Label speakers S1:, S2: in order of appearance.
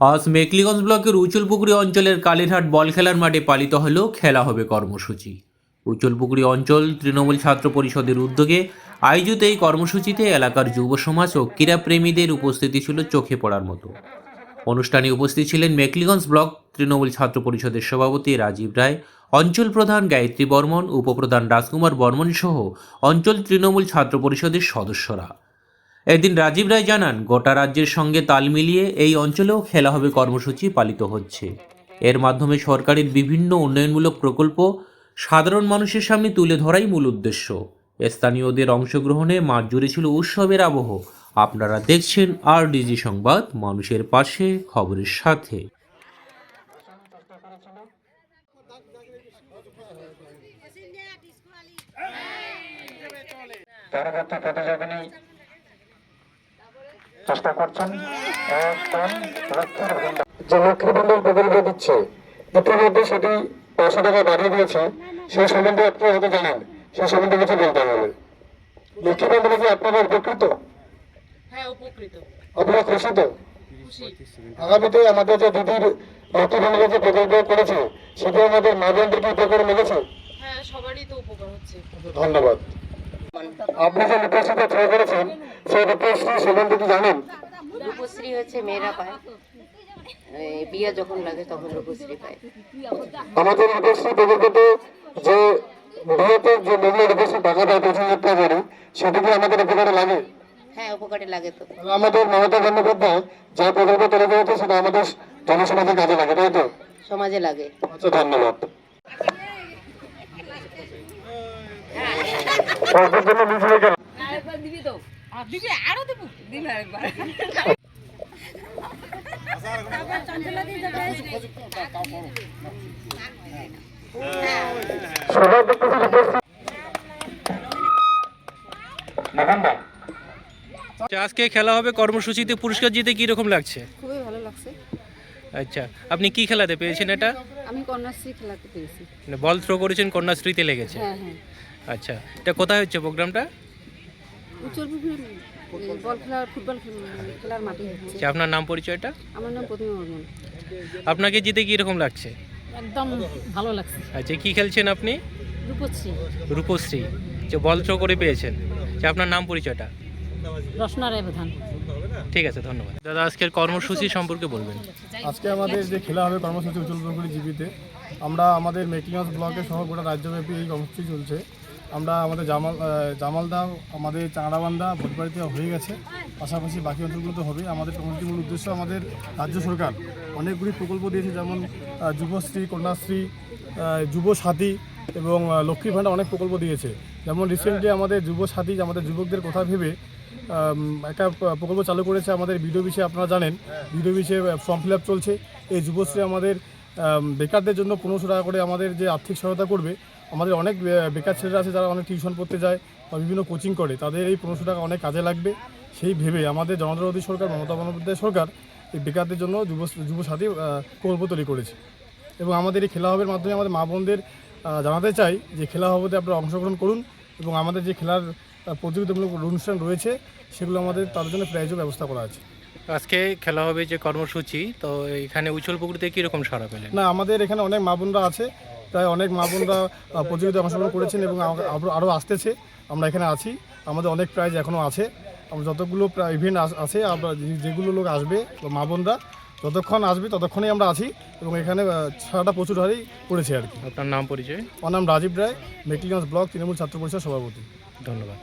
S1: আজ মেকলিগঞ্জ ব্লকের উচলপুকুরি অঞ্চলের কালীরহাট বল খেলার মাঠে পালিত হলো খেলা হবে কর্মসূচি। উচলপুকুরি অঞ্চল তৃণমূল ছাত্র পরিষদের উদ্যোগে আয়োজিত এই কর্মসূচিতে এলাকার যুব সমাজ ও ক্রীড়াপ্রেমীদের উপস্থিতি ছিল চোখে পড়ার মতো। অনুষ্ঠানে উপস্থিত ছিলেন মেকলিগঞ্জ ব্লক তৃণমূল ছাত্র পরিষদের সভাপতি রাজীব রায়, অঞ্চল প্রধান গায়ত্রী বর্মন, উপপ্রধান রাজকুমার বর্মন সহ অঞ্চল তৃণমূল ছাত্র পরিষদের সদস্যরা। এদিন রাজীব রায় জানান, গোটা রাজ্যের সঙ্গে তাল মিলিয়ে এই অঞ্চলেও খেলা হবে কর্মসূচি পালিত হচ্ছে। এর মাধ্যমে সরকারের বিভিন্ন উন্নয়নমূলক প্রকল্প সাধারণ মানুষের সামনে তুলে ধরাই মূল উদ্দেশ্য। স্থানীয়দের অংশগ্রহণে মাঠ জুড়ে ছিল উৎসবের আবহ। আপনারা দেখছেন RDG সংবাদ, মানুষের পাশে, খবরের সাথে।
S2: পরবর্তী প্রতিযোগিনী চেষ্টা করছেন যে লক্ষ্মী ভান্ডার প্রকল্প দিচ্ছে, ইতিমধ্যে সেটি 500 টাকা বাড়িয়ে দিয়েছে। সেই সম্বন্ধে আপনি হয়তো জানেন, সেই সম্বন্ধে কিছু বলতে হবে। লক্ষ্মী ভান্ডারে কি আপনারা উপকৃত?
S3: হ্যাঁ, উপকৃত।
S2: আপনারা খুশি তো? আগামীতে আমাদের যে দিদির লক্ষ্মী ভান্ডারের যে প্রকল্প করেছে, সেটা আমাদের মা বোনদের কি উপকার মিলেছে?
S3: হ্যাঁ, সবারই তো উপকার হচ্ছে।
S2: ধন্যবাদ। আপনি যে রূপশ্রীতে ট্রাই করেছেন, সেই রূপশ্রী সম্বন্ধে কি জানেন?
S4: রূপশ্রী হচ্ছে মেয়েরা পায়, বিয়ে যখন লাগে তখন রূপশ্রী পায়।
S2: আমাদের রূপশ্রী প্রকল্পতে যে বিয়েতে যে মহিলা রূপশ্রী টাকা দেয় 25,000 টাকা করে, সেটা কি আমাদের উপকারে লাগে?
S4: হ্যাঁ, উপকারে লাগে তো।
S2: আমাদের মমতা বন্দ্যোপাধ্যায় যে প্রকল্প তৈরি করেছে, সেটা আমাদের জনসমাজের কাজে লাগে, তাই তো?
S4: সমাজে লাগে।
S2: আচ্ছা, ধন্যবাদ।
S1: আজকে খেলা হবে কর্মসূচিতে পুরস্কার জিতে কি রকম লাগছে?
S5: খুবই ভালো লাগছে।
S1: আচ্ছা, আপনি কি খেলাতে পেয়েছেন এটা?
S5: আমি কন্যাশ্রী খেলাতে পেরেছি।
S1: মানে বল থ্রো করেছেন, কন্যাশ্রীতে লেগেছে।
S5: হ্যাঁ হ্যাঁ,
S1: আচ্ছা, এটা কোথায় হচ্ছে প্রোগ্রামটা?
S5: উচ্চপুকুর ফুটবল খেলার মাঠে হচ্ছে।
S1: আচ্ছা, আপনার নাম পরিচয়টা?
S5: আমার নাম প্রতিমা বর্মন।
S1: আপনাকে জিতে কি রকম লাগছে?
S5: একদম ভালো লাগছে।
S1: আচ্ছা, কি খেলছেন আপনি?
S5: রূপশ্রী।
S1: রূপশ্রী। আচ্ছা, বল থ্রো করে পেয়েছেন। আচ্ছা, আপনার নাম পরিচয়টা?
S5: রসনা রায় প্রধান।
S1: ঠিক আছে, ধন্যবাদ। দাদা, আজকের কর্মসূচি সম্পর্কে বলবেন।
S6: আজকে আমাদের যে খেলা হবে কর্মসূচি উচলপুকুরি জিপিতে, আমরা আমাদের মেকলিগঞ্জ ব্লকে সহ গোটা রাজ্যব্যাপী এই কর্মসূচি চলছে। আমরা আমাদের জামালদা, আমাদের চাঁড়াবান্ধা, ভোটবাড়িতে হয়ে গেছে, পাশাপাশি বাকি অঞ্চলগুলোতে হবে। আমাদের কর্মসূচির মূল উদ্দেশ্য, আমাদের রাজ্য সরকার অনেকগুলি প্রকল্প দিয়েছে, যেমন যুবশ্রী, কন্যাশ্রী, যুব সাথী এবং লক্ষ্মী ভাণ্ডার, অনেক প্রকল্প দিয়েছে। যেমন রিসেন্টলি আমাদের যুব সাথী আমাদের যুবকদের কথা ভেবে একটা প্রকল্প চালু করেছে আমাদের বিডিওবিসে। আপনারা জানেন, বিডিওবিসে ফর্ম ফিল আপ চলছে। এই যুবশ্রী আমাদের বেকারদের জন্য 1500 টাকা করে আমাদের যে আর্থিক সহায়তা করবে। আমাদের অনেক বেকার ছেলেরা আছে যারা অনেক টিউশন পড়তে যায় বা বিভিন্ন কোচিং করে, তাদের এই 1500 টাকা অনেক কাজে লাগবে। সেই ভেবে আমাদের জনদরদী সরকার, মমতা বন্দ্যোপাধ্যায় সরকার এই বেকারদের জন্য যুব সাথী প্রকল্প তৈরি করেছে। এবং আমাদের এই খেলা হবের মাধ্যমে আমাদের মা বোনদের জানাতে চাই যে খেলা হবেতে আপনারা অংশগ্রহণ করুন, এবং আমাদের যে খেলার প্রতিযোগিতামূলক অনুষ্ঠান রয়েছে, সেগুলো আমাদের তার জন্য প্রাইজও ব্যবস্থা করা আছে।
S1: আজকে খেলা হবে যে কর্মসূচি, তো এখানে উচলপুকুরিতে কীরকম সাড়া পেলেন?
S6: না, আমাদের এখানে অনেক মা বোনরা আছে, প্রায় অনেক মা বোনরা প্রতিযোগিতায় অংশগ্রহণ করেছেন এবং আরও আসতেছে। আমরা এখানে আছি, আমাদের অনেক প্রাইজ এখনও আছে। আমরা যতগুলো ইভেন্ট আছে, আমরা যেগুলো লোক আসবে মা বোনরা যতক্ষণ আসবে ততক্ষণই আমরা আছি, এবং এখানে সারাটা প্রচুর হারেই পড়েছে আর কি।
S1: আপনার নাম পরিচয়?
S6: আমার নাম রাজীব রায়, মেকলিগঞ্জ ব্লক তৃণমূল ছাত্র পরিষদ সভাপতি।
S1: ধন্যবাদ।